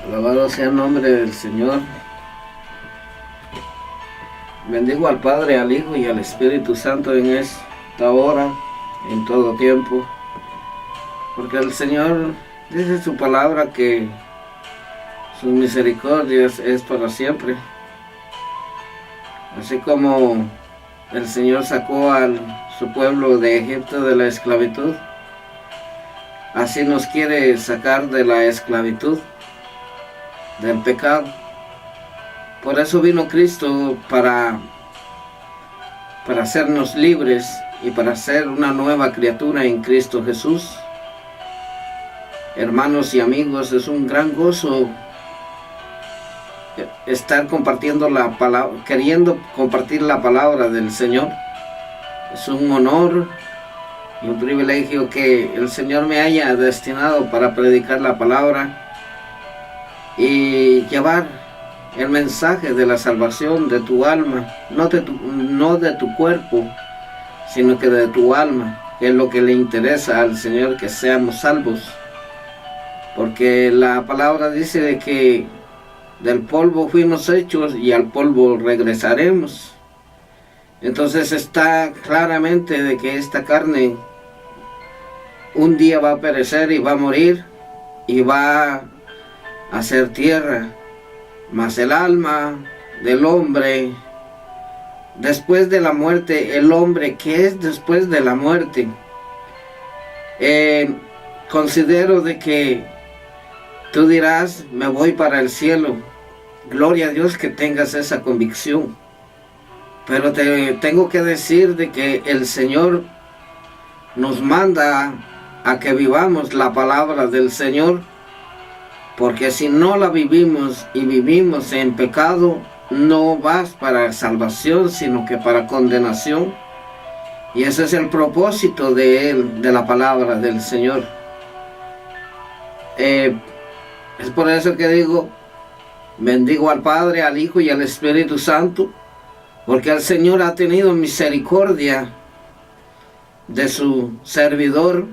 Alabado sea el nombre del Señor. Bendigo al Padre, al Hijo y al Espíritu Santo en esta hora, en todo tiempo. Porque el Señor dice en su palabra que sus misericordias es para siempre. Así como el Señor sacó a su pueblo de Egipto de la esclavitud, así nos quiere sacar de la esclavitud, del pecado. Por eso vino Cristo para hacernos libres y para ser una nueva criatura en Cristo Jesús. Hermanos y amigos, es un gran gozo estar compartiendo la palabra, queriendo compartir la palabra del Señor. Es un honor y un privilegio que el Señor me haya destinado para predicar la palabra y llevar el mensaje de la salvación de tu alma, no de tu cuerpo, sino que de tu alma, que es lo que le interesa al Señor, que seamos salvos. Porque la palabra dice de que del polvo fuimos hechos y al polvo regresaremos. Entonces está claramente de que esta carne un día va a perecer y va a morir y va a ser tierra. Mas el alma del hombre, después de la muerte, el hombre que es después de la muerte, considero de que tú dirás, me voy para el cielo. Gloria a Dios que tengas esa convicción. Pero te tengo que decir de que el Señor nos manda a que vivamos la palabra del Señor. Porque si no la vivimos y vivimos en pecado, no vas para salvación, sino que para condenación. Y ese es el propósito de Él, de la palabra del Señor. Es por eso que digo, bendigo al Padre, al Hijo y al Espíritu Santo, porque el Señor ha tenido misericordia de su servidor,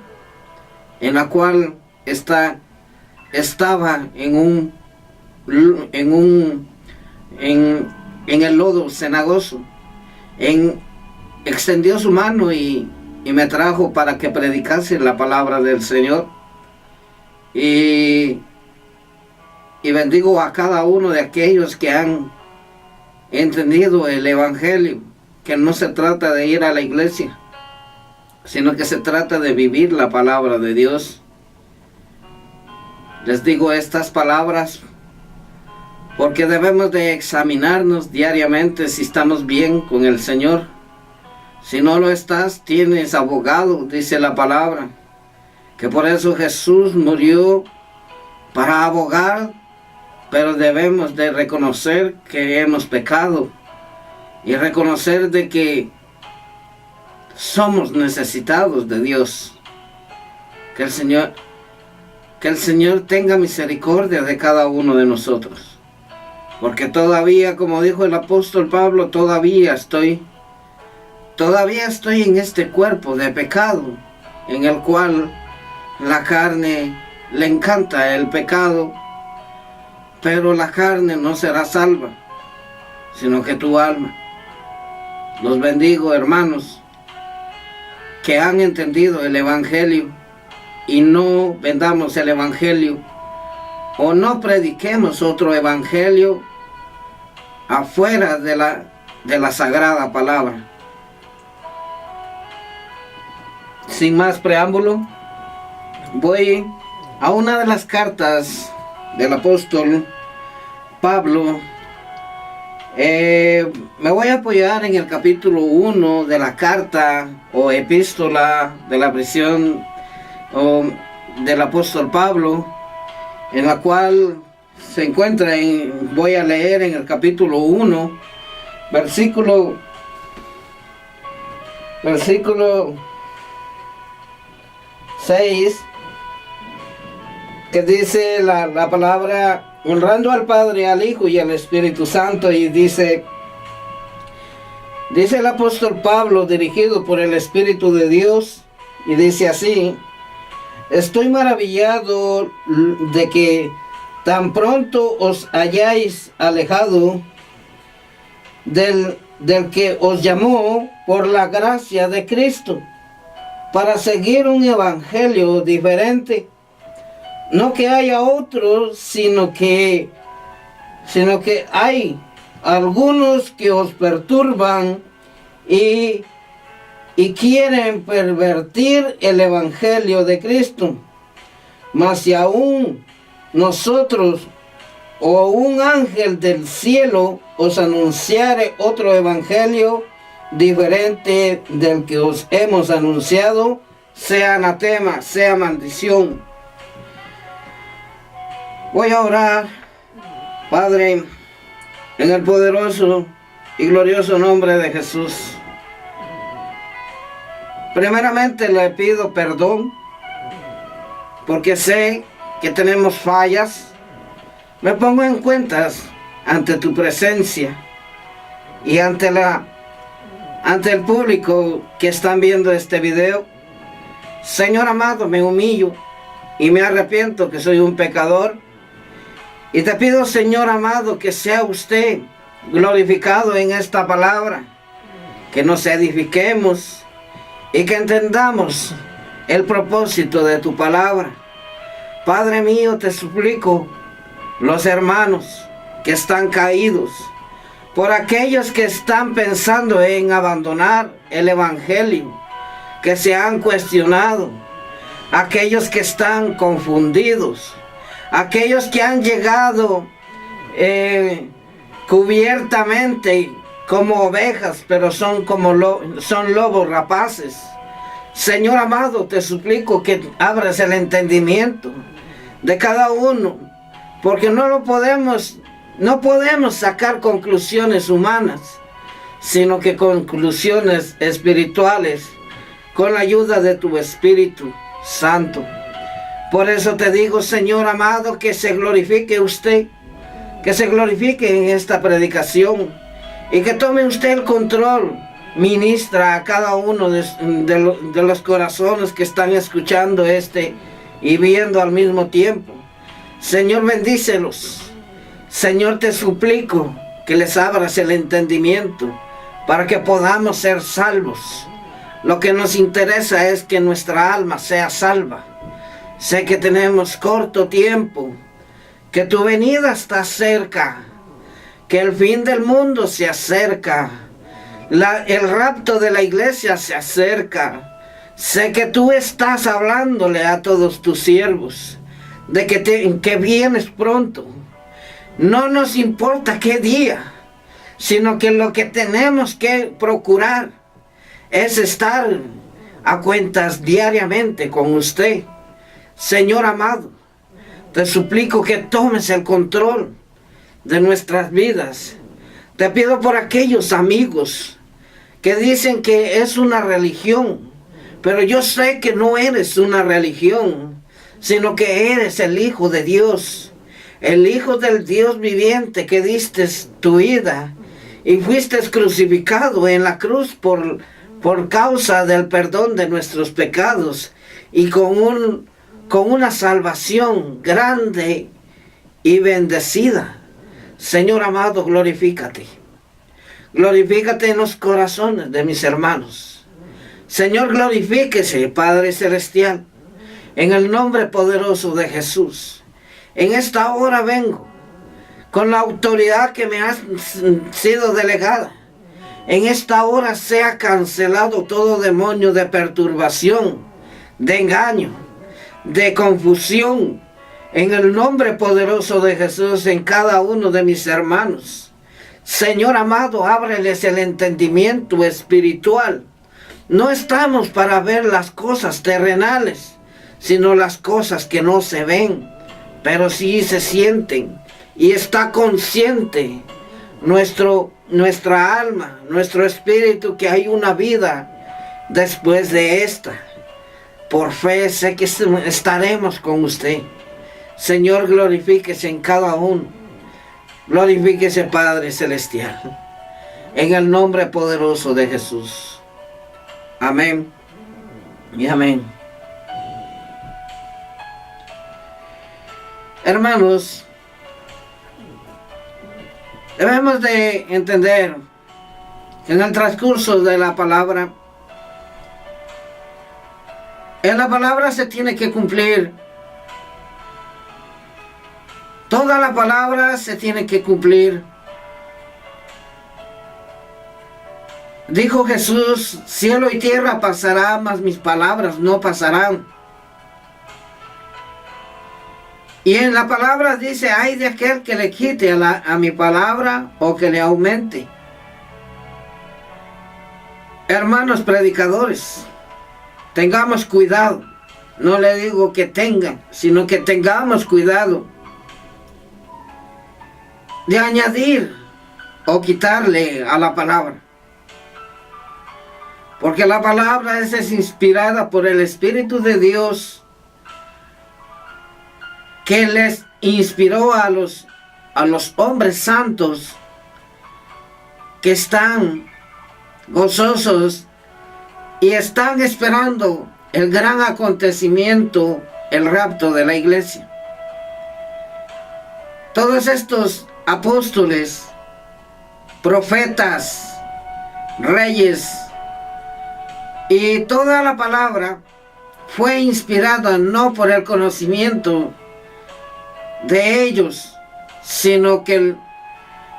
en la cual estaba en el lodo cenagoso. Extendió su mano y me trajo para que predicase la palabra del Señor. Y bendigo a cada uno de aquellos que han entendido el Evangelio, que no se trata de ir a la iglesia, sino que se trata de vivir la palabra de Dios. Les digo estas palabras porque debemos de examinarnos diariamente si estamos bien con el Señor. Si no lo estás, tienes abogado, dice la palabra, que por eso Jesús murió para abogar, pero debemos de reconocer que hemos pecado y reconocer de que somos necesitados de Dios. Que el Señor tenga misericordia de cada uno de nosotros. Porque todavía, como dijo el apóstol Pablo, todavía estoy en este cuerpo de pecado, en el cual la carne le encanta el pecado, pero la carne no será salva, sino que tu alma. Los bendigo, hermanos, que han entendido el Evangelio, y no vendamos el Evangelio o no prediquemos otro Evangelio afuera de la sagrada palabra. Sin más preámbulo, voy a una de las cartas del apóstol Pablo. Me voy a apoyar en el capítulo 1 de la carta o epístola de la prisión del apóstol Pablo, en la cual se encuentra voy a leer en el capítulo 1, versículo 6, que dice la palabra, honrando al Padre, al Hijo y al Espíritu Santo. Y dice el apóstol Pablo, dirigido por el Espíritu de Dios, y dice así: estoy maravillado de que tan pronto os hayáis alejado del que os llamó por la gracia de Cristo, para seguir un evangelio diferente. No que haya otro, sino que hay algunos que os perturban y quieren pervertir el evangelio de Cristo. Mas si aún nosotros o un ángel del cielo os anunciare otro evangelio diferente del que os hemos anunciado, sea anatema, sea maldición. Voy a orar. Padre, en el poderoso y glorioso nombre de Jesús, primeramente le pido perdón porque sé que tenemos fallas. Me pongo en cuentas ante tu presencia y ante el público que están viendo este video. Señor amado, me humillo y me arrepiento que soy un pecador. Y te pido, Señor amado, que sea usted glorificado en esta palabra, que nos edifiquemos y que entendamos el propósito de tu palabra. Padre mío, te suplico, los hermanos que están caídos, por aquellos que están pensando en abandonar el evangelio, que se han cuestionado, aquellos que están confundidos, aquellos que han llegado cubiertamente como ovejas, pero son lobos rapaces. Señor amado, te suplico que abras el entendimiento de cada uno, porque no podemos sacar conclusiones humanas, sino que conclusiones espirituales, con la ayuda de tu Espíritu Santo. Por eso te digo, Señor amado, que se glorifique usted, que se glorifique en esta predicación y que tome usted el control. Ministra a cada uno de los corazones que están escuchando y viendo al mismo tiempo. Señor, bendícelos. Señor, te suplico que les abras el entendimiento para que podamos ser salvos. Lo que nos interesa es que nuestra alma sea salva. Sé que tenemos corto tiempo, que tu venida está cerca, que el fin del mundo se acerca, el rapto de la iglesia se acerca. Sé que tú estás hablándole a todos tus siervos de que vienes pronto. No nos importa qué día, sino que lo que tenemos que procurar es estar a cuentas diariamente con usted. Señor amado, te suplico que tomes el control de nuestras vidas. Te pido por aquellos amigos que dicen que es una religión, pero yo sé que no eres una religión, sino que eres el Hijo de Dios, el Hijo del Dios viviente, que diste tu vida y fuiste crucificado en la cruz por causa del perdón de nuestros pecados y con una salvación grande y bendecida. Señor amado, glorifícate. Glorifícate en los corazones de mis hermanos. Señor, glorifíquese, Padre Celestial, en el nombre poderoso de Jesús. En esta hora vengo con la autoridad que me ha sido delegada. En esta hora sea cancelado todo demonio de perturbación, de engaño, de confusión, en el nombre poderoso de Jesús, en cada uno de mis hermanos. Señor amado, ábreles el entendimiento espiritual. No estamos para ver las cosas terrenales, sino las cosas que no se ven, pero sí se sienten, y está consciente nuestra alma, nuestro espíritu, que hay una vida después de esta. Por fe sé que estaremos con usted. Señor, glorifíquese en cada uno. Glorifíquese, Padre Celestial, en el nombre poderoso de Jesús. Amén y amén. Hermanos, Debemos de entender que en el transcurso de la palabra, en la palabra se tiene que cumplir. Toda la palabra se tiene que cumplir. Dijo Jesús, cielo y tierra pasará, mas mis palabras no pasarán. Y en la palabra dice, ay de aquel que le quite a mi palabra o que le aumente. Hermanos predicadores, tengamos cuidado. No le digo que tengan, sino que tengamos cuidado de añadir o quitarle a la palabra. Porque la palabra es inspirada por el Espíritu de Dios, que les inspiró a los hombres santos que están gozosos y están esperando el gran acontecimiento, el rapto de la iglesia. Todos estos apóstoles, profetas, reyes, y toda la palabra fue inspirada no por el conocimiento de ellos, sino que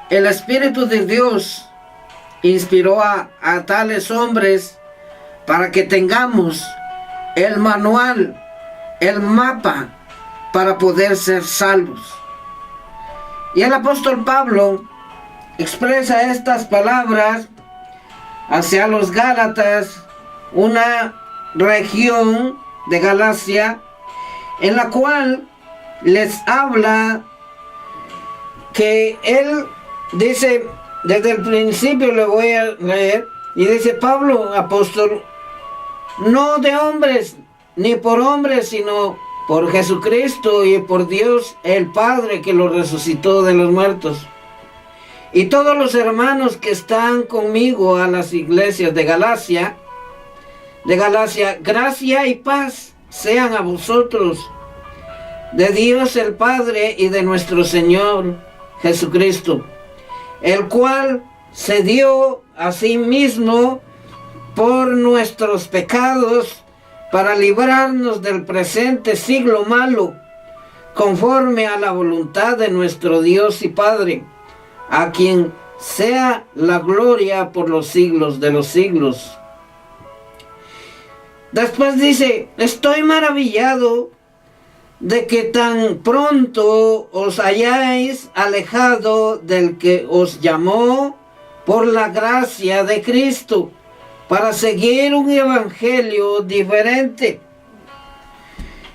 el Espíritu de Dios inspiró a tales hombres para que tengamos el manual, el mapa para poder ser salvos. Y el apóstol Pablo expresa estas palabras hacia los Gálatas, una región de Galacia, en la cual les habla que él dice, desde el principio le voy a leer, y dice Pablo, apóstol, no de hombres, ni por hombres, sino por Jesucristo y por Dios el Padre que lo resucitó de los muertos. Y todos los hermanos que están conmigo a las iglesias de Galacia, gracia y paz sean a vosotros, de Dios el Padre y de nuestro Señor Jesucristo, el cual se dio a sí mismo por nuestros pecados para librarnos del presente siglo malo, conforme a la voluntad de nuestro Dios y Padre, a quien sea la gloria por los siglos de los siglos. Después dice, estoy maravillado de que tan pronto os hayáis alejado del que os llamó por la gracia de Cristo para seguir un evangelio diferente.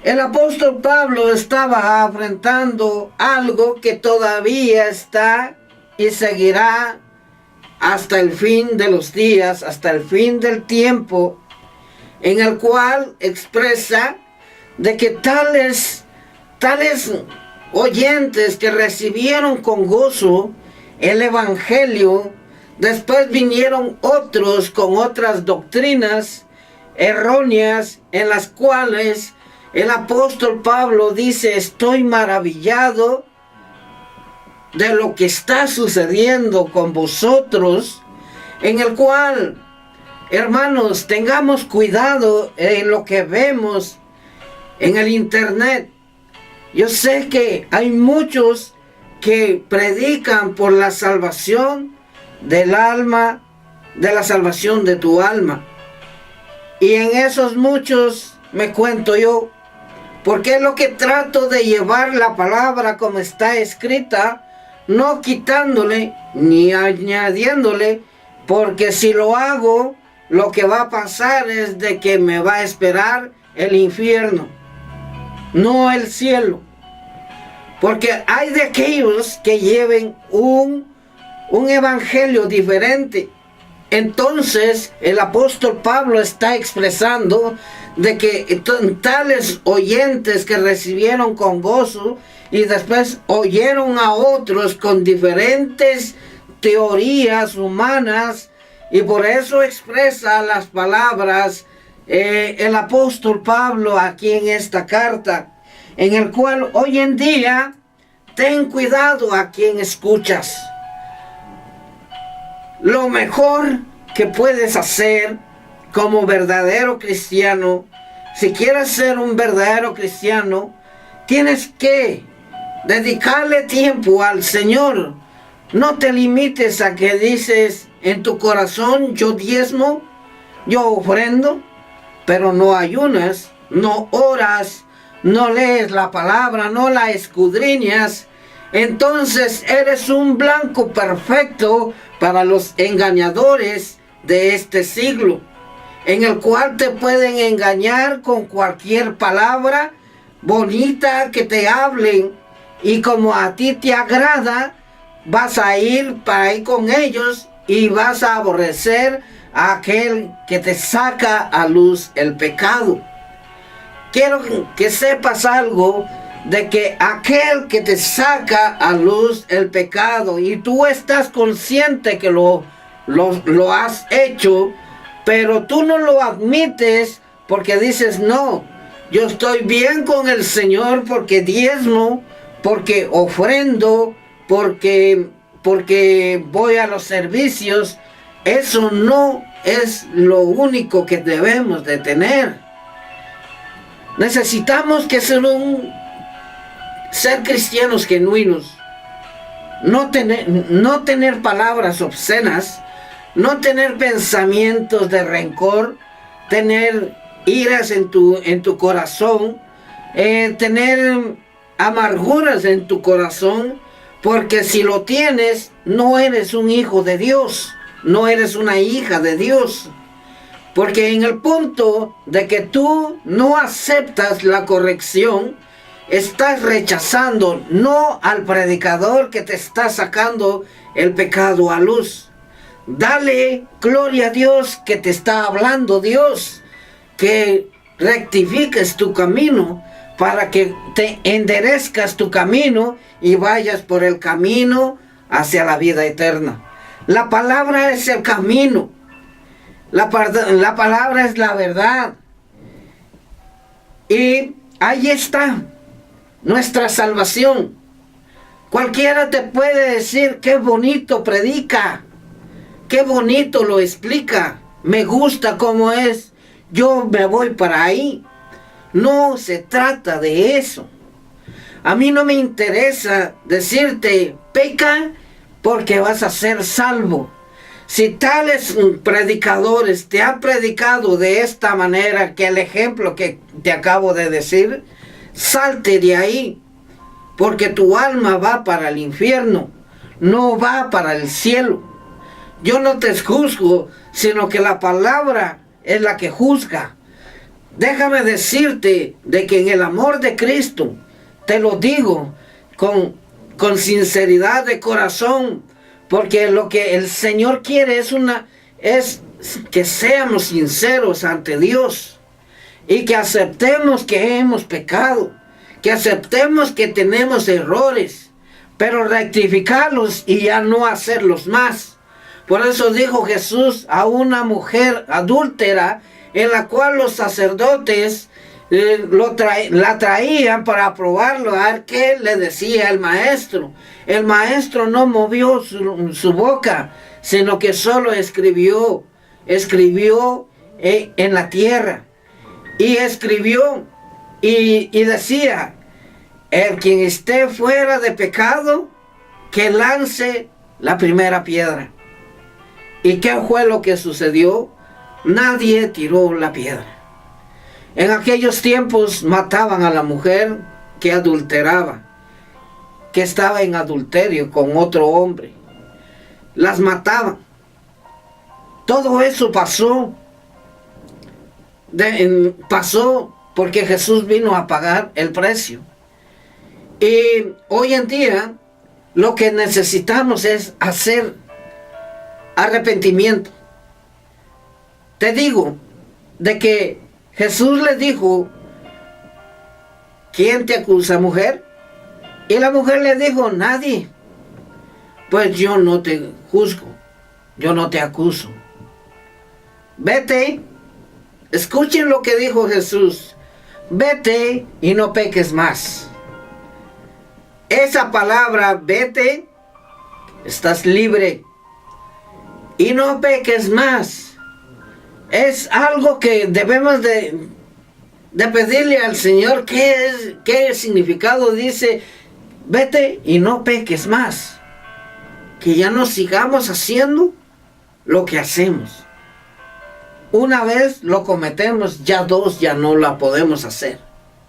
El apóstol Pablo estaba afrontando algo que todavía está y seguirá hasta el fin de los días, hasta el fin del tiempo, en el cual expresa de que tales oyentes que recibieron con gozo el evangelio, después vinieron otros con otras doctrinas erróneas, en las cuales el apóstol Pablo dice, estoy maravillado de lo que está sucediendo con vosotros, en el cual, hermanos, tengamos cuidado en lo que vemos en el internet. Yo sé que hay muchos que predican por la salvación del alma, de la salvación de tu alma. Y en esos muchos me cuento yo, porque es lo que trato de llevar la palabra como está escrita, no quitándole ni añadiéndole, porque si lo hago, lo que va a pasar es de que me va a esperar el infierno, no el cielo. Porque hay de aquellos que lleven un evangelio diferente. Entonces el apóstol Pablo está expresando de que tales oyentes que recibieron con gozo y después oyeron a otros con diferentes teorías humanas, y por eso expresa las palabras el apóstol Pablo aquí en esta carta, en el cual hoy en día ten cuidado a quien escuchas, Lo mejor que puedes hacer como verdadero cristiano, si quieres ser un verdadero cristiano, tienes que dedicarle tiempo al Señor. No te limites a que dices en tu corazón, yo diezmo, yo ofrendo, pero no ayunas, no oras, no lees la palabra, no la escudriñas. Entonces eres un blanco perfecto para los engañadores de este siglo, en el cual te pueden engañar con cualquier palabra bonita que te hablen, y como a ti te agrada, vas a ir para ahí con ellos y vas a aborrecer a aquel que te saca a luz el pecado. Quiero que sepas algo, de que aquel que te saca a luz el pecado, y tú estás consciente que lo has hecho, pero tú no lo admites porque dices, no, yo estoy bien con el Señor porque diezmo, porque ofrendo, porque voy a los servicios. Eso no es lo único que debemos de tener. Necesitamos que ser cristianos genuinos, no tener palabras obscenas, no tener pensamientos de rencor, tener iras en tu corazón, tener amarguras en tu corazón, porque si lo tienes, no eres un hijo de Dios, no eres una hija de Dios. Porque en el punto de que tú no aceptas la corrección, estás rechazando no al predicador que te está sacando el pecado a luz. Dale gloria a Dios que te está hablando Dios, que rectifiques tu camino para que te enderezcas tu camino y vayas por el camino hacia la vida eterna. La palabra es el camino. La palabra es la verdad. Y ahí está nuestra salvación. Cualquiera te puede decir, qué bonito predica, qué bonito lo explica, me gusta cómo es, yo me voy para ahí. No se trata de eso. A mí no me interesa decirte, peca porque vas a ser salvo. Si tales predicadores te han predicado de esta manera, que el ejemplo que te acabo de decir, salte de ahí, porque tu alma va para el infierno, no va para el cielo. Yo no te juzgo, sino que la palabra es la que juzga. Déjame decirte de que en el amor de Cristo, te lo digo con sinceridad de corazón, porque lo que el Señor quiere es que seamos sinceros ante Dios y que aceptemos que hemos pecado, que aceptemos que tenemos errores, pero rectificarlos y ya no hacerlos más. Por eso dijo Jesús a una mujer adúltera, en la cual los sacerdotes la traían para probarlo, a ver qué le decía el maestro. El maestro no movió su boca, sino que solo escribió en la tierra. Y escribió y decía, el quien esté fuera de pecado, que lance la primera piedra. ¿Y qué fue lo que sucedió? Nadie tiró la piedra. En aquellos tiempos mataban a la mujer que adulteraba, que estaba en adulterio con otro hombre. Las mataban. Todo eso pasó porque Jesús vino a pagar el precio. Y hoy en día lo que necesitamos es hacer arrepentimiento. Te digo de que Jesús le dijo, ¿quién te acusa, mujer? Y la mujer le dijo, nadie. Pues yo no te juzgo, yo no te acuso. Vete, escuchen lo que dijo Jesús, vete y no peques más. Esa palabra, vete, estás libre. y no peques más. Es algo que debemos de pedirle al Señor. ¿Qué significado dice? Vete y no peques más. Que ya no sigamos haciendo lo que hacemos. Una vez lo cometemos, ya dos ya no la podemos hacer,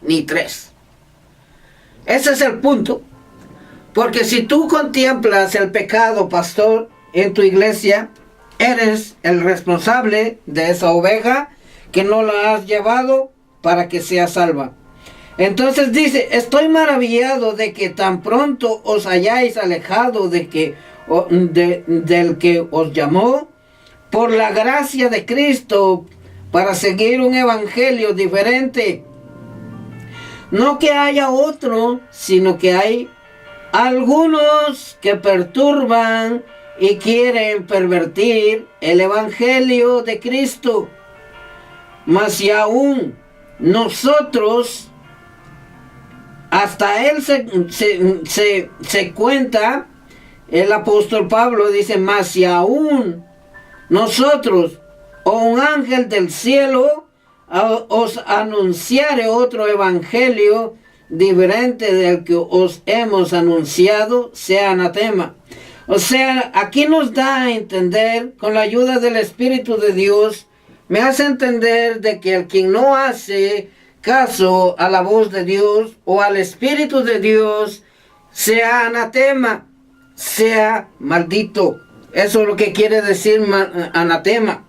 ni tres. Ese es el punto. Porque si tú contemplas el pecado, pastor, en tu iglesia, eres el responsable de esa oveja que no la has llevado para que sea salva. Entonces dice, estoy maravillado de que tan pronto os hayáis alejado del que os llamó por la gracia de Cristo para seguir un evangelio diferente. No que haya otro, sino que hay algunos que perturban y quieren pervertir el evangelio de Cristo. Mas si aún nosotros, hasta él se cuenta, el apóstol Pablo dice, mas si aún nosotros o un ángel del cielo os anunciare otro evangelio diferente del que os hemos anunciado, sea anatema. O sea, aquí nos da a entender, con la ayuda del Espíritu de Dios, me hace entender de que el quien no hace caso a la voz de Dios o al Espíritu de Dios, sea anatema, sea maldito. Eso es lo que quiere decir anatema.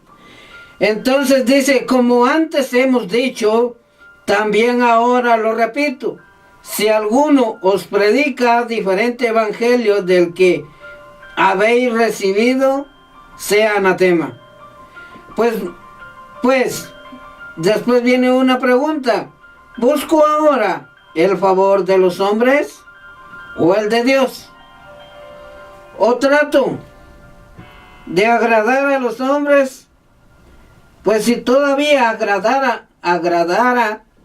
Entonces dice, como antes hemos dicho, también ahora lo repito, si alguno os predica diferente evangelio del que habéis recibido, sea anatema. Pues, después viene una pregunta. ¿Busco ahora el favor de los hombres o el de Dios? ¿O trato de agradar a los hombres? Pues si todavía agradara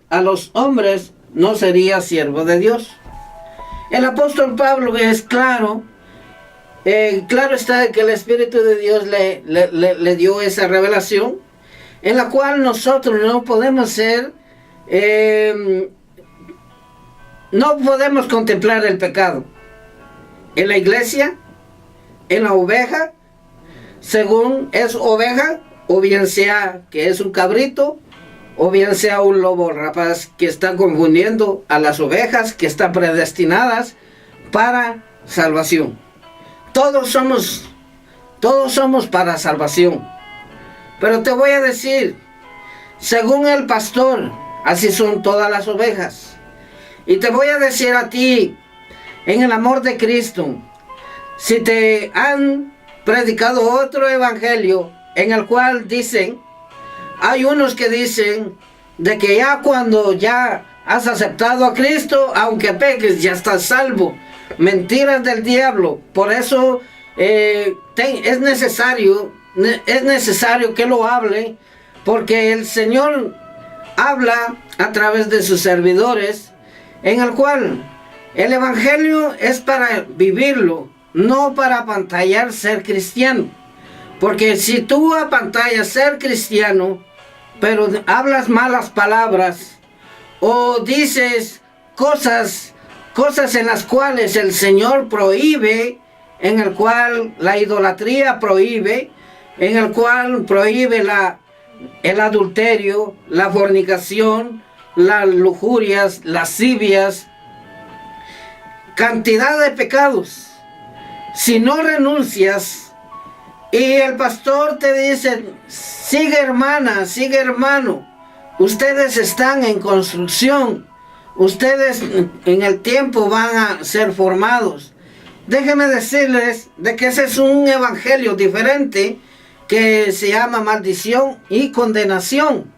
a los hombres, no sería siervo de Dios. El apóstol Pablo es claro. Claro está que el Espíritu de Dios le dio esa revelación, en la cual nosotros no podemos ser, no podemos contemplar el pecado en la iglesia, en la oveja, según es oveja, o bien sea que es un cabrito, o bien sea un lobo rapaz que está confundiendo a las ovejas que están predestinadas para salvación. Todos somos para salvación. Pero te voy a decir, según el pastor, así son todas las ovejas. Y te voy a decir a ti, en el amor de Cristo, si te han predicado otro evangelio en el cual dicen, hay unos que dicen de que ya cuando ya has aceptado a Cristo, aunque peques, ya estás salvo. Mentiras del diablo. Por eso es necesario que lo hable, porque el Señor habla a través de sus servidores, en el cual el evangelio es para vivirlo, no para apantallar ser cristiano. Porque si tú apantallas ser cristiano, pero hablas malas palabras o dices cosas en las cuales el Señor prohíbe, en el cual la idolatría prohíbe, en el cual prohíbe el adulterio, la fornicación, las lujurias, lascivias, cantidad de pecados. Si no renuncias y el pastor te dice, sigue hermana, sigue hermano, ustedes están en construcción, ustedes en el tiempo van a ser formados. Déjenme decirles de que ese es un evangelio diferente que se llama maldición y condenación.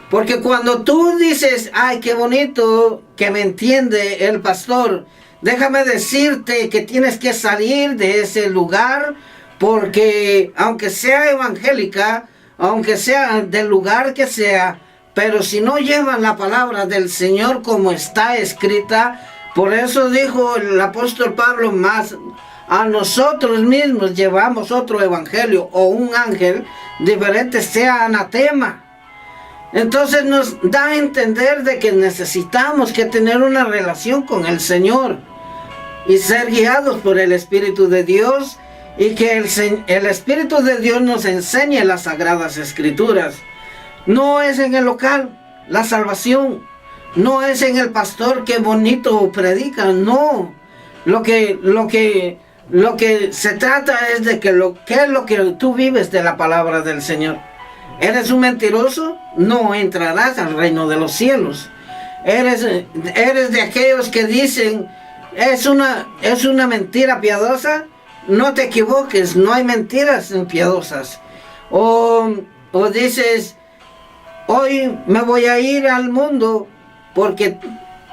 Porque cuando tú dices, ay, qué bonito que me entiende el pastor, déjame decirte que tienes que salir de ese lugar, porque aunque sea evangélica, aunque sea del lugar que sea, pero si no llevan la palabra del Señor como está escrita, Por eso dijo el apóstol Pablo, más a nosotros mismos llevamos otro evangelio o un ángel diferente sea anatema. Entonces nos da a entender de que necesitamos que tener una relación con el Señor y ser guiados por el Espíritu de Dios, y que el Espíritu de Dios nos enseñe las Sagradas Escrituras. No es en el local la salvación, no es en el pastor que bonito predica, no. Lo que se trata es de que ¿qué es lo que tú vives de la palabra del Señor? ¿Eres un mentiroso? No entrarás al reino de los cielos. ¿Eres de aquellos que dicen, es una mentira piadosa? No te equivoques, no hay mentiras piadosas. O dices, hoy me voy a ir al mundo porque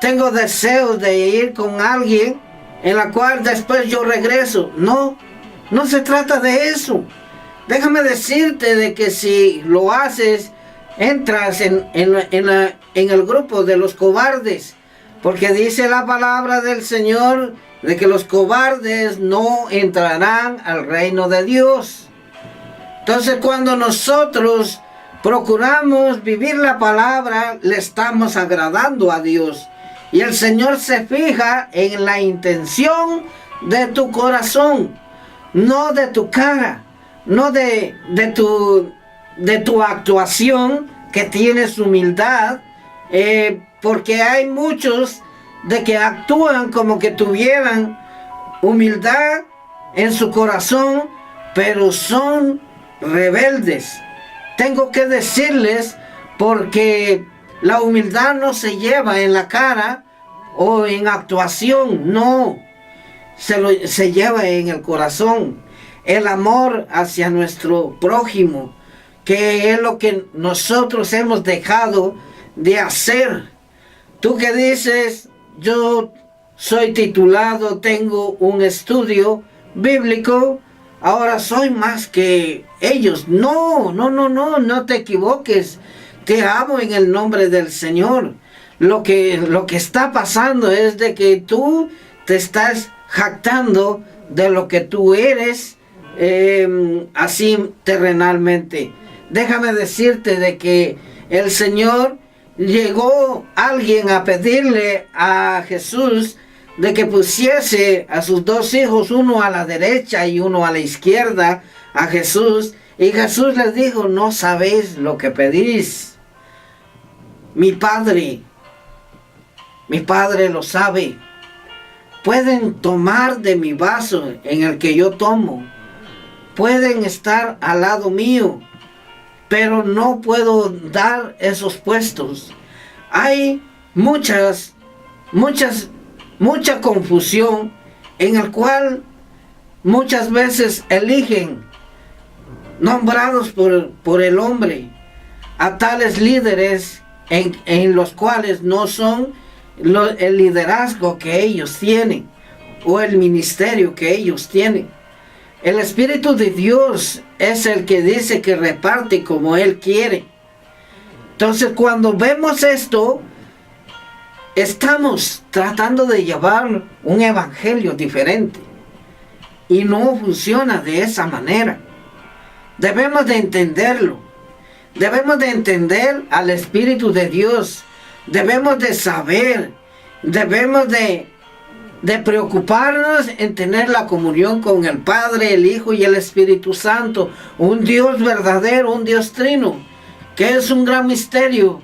tengo deseos de ir con alguien en la cual después yo regreso. No se trata de eso. Déjame decirte de que si lo haces, entras en el grupo de los cobardes, porque dice la palabra del Señor de que los cobardes no entrarán al reino de Dios. Entonces, cuando nosotros procuramos vivir la palabra, le estamos agradando a Dios, y el Señor se fija en la intención de tu corazón, no de tu cara, no de tu actuación, que tienes humildad, porque hay muchos de que actúan como que tuvieran humildad en su corazón, pero son rebeldes. Tengo que decirles, porque la humildad no se lleva en la cara o en actuación, no, se lleva en el corazón. El amor hacia nuestro prójimo, que es lo que nosotros hemos dejado de hacer. Tú que dices, yo soy titulado, tengo un estudio bíblico, ahora soy más que ellos. No te equivoques. Te amo en el nombre del Señor. Lo que está pasando es de que tú te estás jactando de lo que tú eres, así terrenalmente. Déjame decirte de que el Señor, llegó alguien a pedirle a Jesús de que pusiese a sus dos hijos, uno a la derecha y uno a la izquierda, a Jesús, y Jesús les dijo, no sabéis lo que pedís. Mi Padre lo sabe. Pueden tomar de mi vaso en el que yo tomo, pueden estar al lado mío, pero no puedo dar esos puestos. Hay mucha confusión, en el cual muchas veces eligen, nombrados por el hombre, a tales líderes en los cuales no son el liderazgo que ellos tienen o el ministerio que ellos tienen. El Espíritu de Dios es el que dice que reparte como Él quiere. Entonces, cuando vemos esto, estamos tratando de llevar un evangelio diferente y no funciona de esa manera. Debemos de entenderlo. Debemos de entender al Espíritu de Dios. Debemos de saber. Debemos de preocuparnos en tener la comunión con el Padre, el Hijo y el Espíritu Santo. Un Dios verdadero, un Dios trino, que es un gran misterio.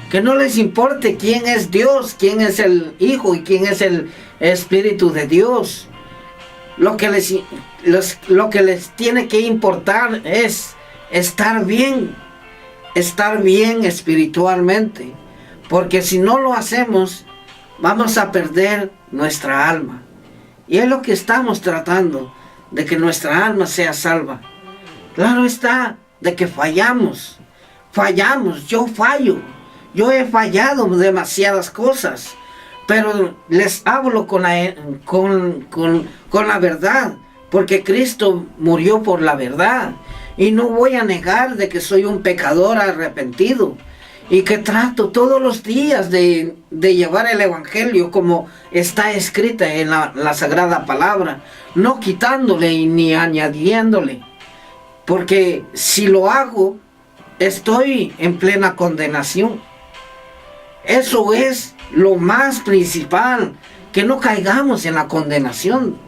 Que no les importe quién es Dios, quién es el Hijo y quién es el Espíritu de Dios. Lo que les tiene que importar es estar bien espiritualmente. Porque si no lo hacemos, vamos a perder nuestra alma. Y es lo que estamos tratando, de que nuestra alma sea salva. Claro está, de que fallamos, yo fallo. Yo he fallado demasiadas cosas, pero les hablo con la verdad, porque Cristo murió por la verdad. Y no voy a negar de que soy un pecador arrepentido. y que trato todos los días de llevar el Evangelio como está escrita en la Sagrada Palabra, no quitándole ni añadiéndole, porque si lo hago, estoy en plena condenación. Eso es lo más principal, que no caigamos en la condenación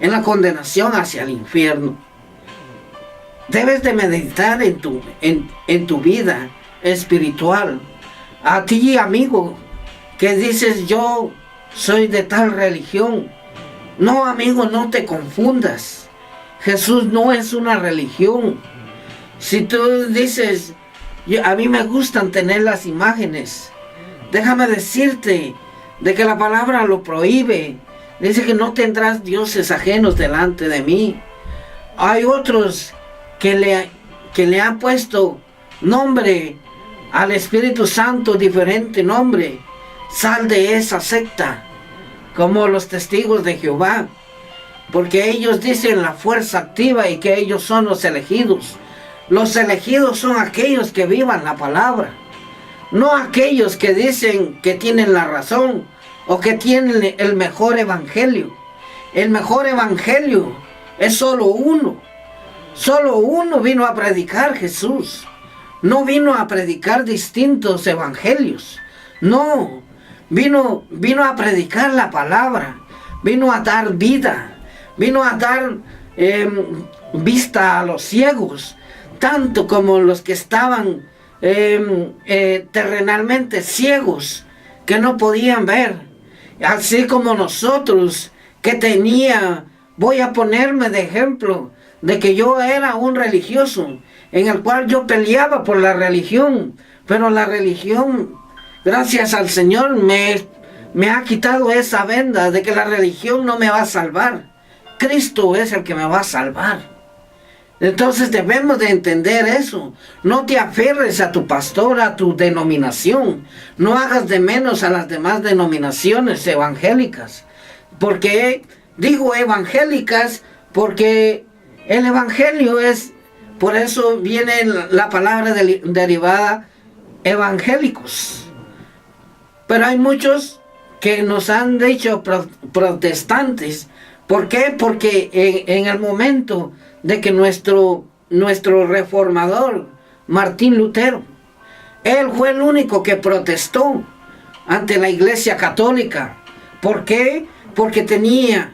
hacia el infierno. Debes de meditar en tu vida espiritual. A ti, amigo, que dices yo soy de tal religión. No, amigo, no te confundas. Jesús no es una religión. Si tú dices, a mí me gustan tener las imágenes, déjame decirte de que la palabra lo prohíbe. Dice que no tendrás dioses ajenos delante de mí. Hay otros que le han puesto nombre al Espíritu Santo, diferente nombre. Sal de esa secta, como los testigos de Jehová, porque ellos dicen la fuerza activa y que ellos son los elegidos. Los elegidos son aquellos que vivan la palabra, no aquellos que dicen que tienen la razón o que tienen el mejor evangelio. El mejor evangelio es solo uno. Solo uno vino a predicar Jesús. No vino a predicar distintos evangelios. No, vino a predicar la palabra. Vino a dar vida. Vino a dar vista a los ciegos, tanto como los que estaban terrenalmente ciegos, que no podían ver. Así como nosotros, que voy a ponerme de ejemplo, de que yo era un religioso, en el cual yo peleaba por la religión, pero la religión, gracias al Señor, me ha quitado esa venda de que la religión no me va a salvar. Cristo es el que me va a salvar. Entonces debemos de entender eso. No te aferres a tu pastor, a tu denominación. No hagas de menos a las demás denominaciones evangélicas. Porque digo evangélicas porque el evangelio es, por eso viene la palabra derivada evangélicos. Pero hay muchos que nos han dicho protestantes. ¿Por qué? Porque en el momento de que nuestro reformador, Martín Lutero, él fue el único que protestó ante la Iglesia Católica. ¿Por qué? Porque tiene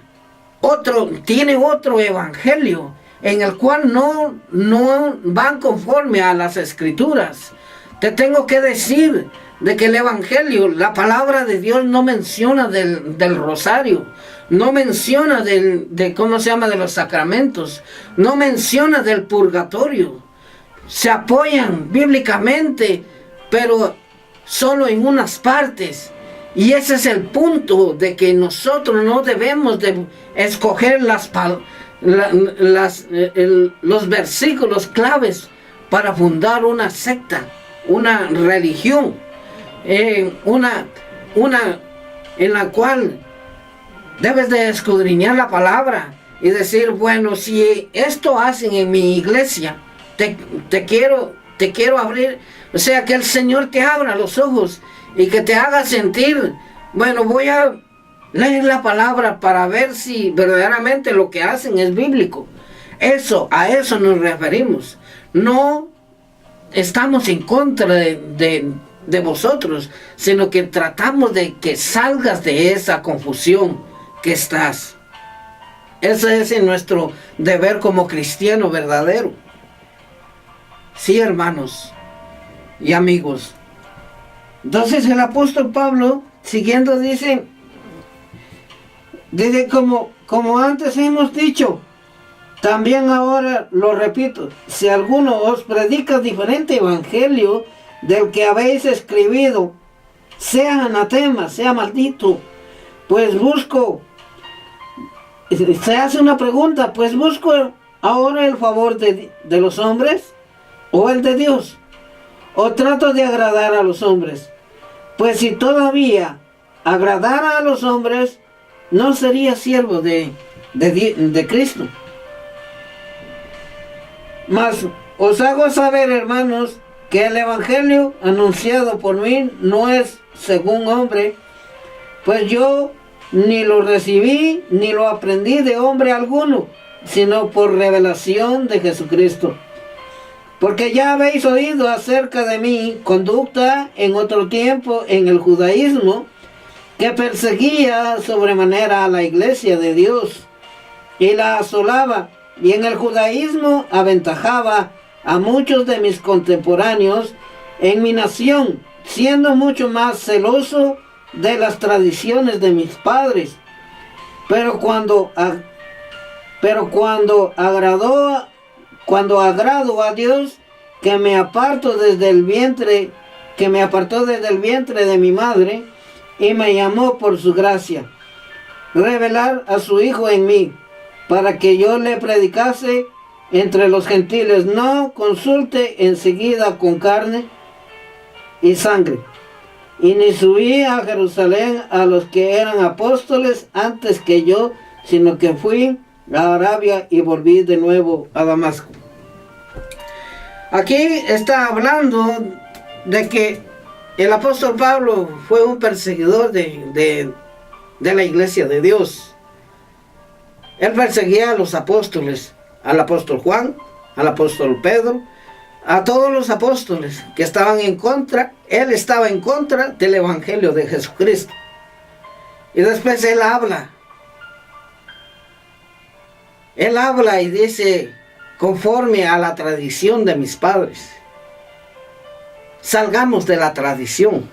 otro evangelio en el cual no van conforme a las Escrituras. Te tengo que decir de que el evangelio, la palabra de Dios no menciona del rosario, no menciona de los sacramentos, no menciona del purgatorio. Se apoyan bíblicamente, pero solo en unas partes. Y ese es el punto de que nosotros no debemos de escoger los versículos claves para fundar una secta, una religión, una en la cual debes de escudriñar la palabra y decir, bueno, si esto hacen en mi iglesia, te quiero abrir, o sea, que el Señor te abra los ojos y que te haga sentir, bueno, voy a leer la palabra para ver si verdaderamente lo que hacen es bíblico. A eso nos referimos. No estamos en contra de vosotros, sino que tratamos de que salgas de esa confusión que estás. Ese es nuestro deber como cristiano verdadero. Sí, hermanos y amigos. Entonces el apóstol Pablo, siguiendo, dice como antes hemos dicho, también ahora lo repito, si alguno os predica diferente evangelio del que habéis escribido, sea anatema, sea maldito, pues busco, se hace una pregunta, pues busco ahora el favor de los hombres o el de Dios, o trato de agradar a los hombres. Pues si todavía agradara a los hombres, no sería siervo de Cristo. Mas os hago saber, hermanos, que el evangelio anunciado por mí no es según hombre, pues yo ni lo recibí ni lo aprendí de hombre alguno, sino por revelación de Jesucristo. Porque ya habéis oído acerca de mi conducta en otro tiempo en el judaísmo, que perseguía sobremanera a la iglesia de Dios y la asolaba, y en el judaísmo aventajaba a muchos de mis contemporáneos en mi nación, siendo mucho más celoso de las tradiciones de mis padres. Pero cuando agrado a Dios, que me apartó desde el vientre de mi madre, y me llamó por su gracia, revelar a su Hijo en mí, para que yo le predicase entre los gentiles. No consulte enseguida con carne y sangre, y ni subí a Jerusalén a los que eran apóstoles antes que yo, sino que fui a Arabia y volví de nuevo a Damasco. Aquí está hablando de que el apóstol Pablo fue un perseguidor de la iglesia de Dios. Él perseguía a los apóstoles, al apóstol Juan, al apóstol Pedro, a todos los apóstoles que estaban en contra. Él estaba en contra del evangelio de Jesucristo. Y después él habla y dice, conforme a la tradición de mis padres. Salgamos de la tradición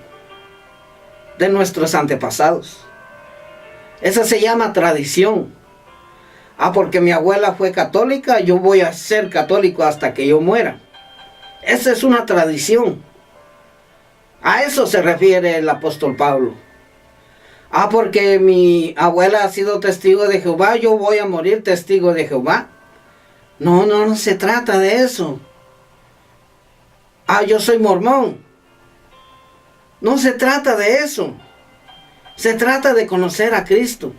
de nuestros antepasados. Esa se llama tradición. Porque mi abuela fue católica, yo voy a ser católico hasta que yo muera. Esa es una tradición. A eso se refiere el apóstol Pablo. Porque mi abuela ha sido testigo de Jehová, yo voy a morir testigo de Jehová. No se trata de eso. Yo soy mormón. No se trata de eso. Se trata de conocer a Cristo.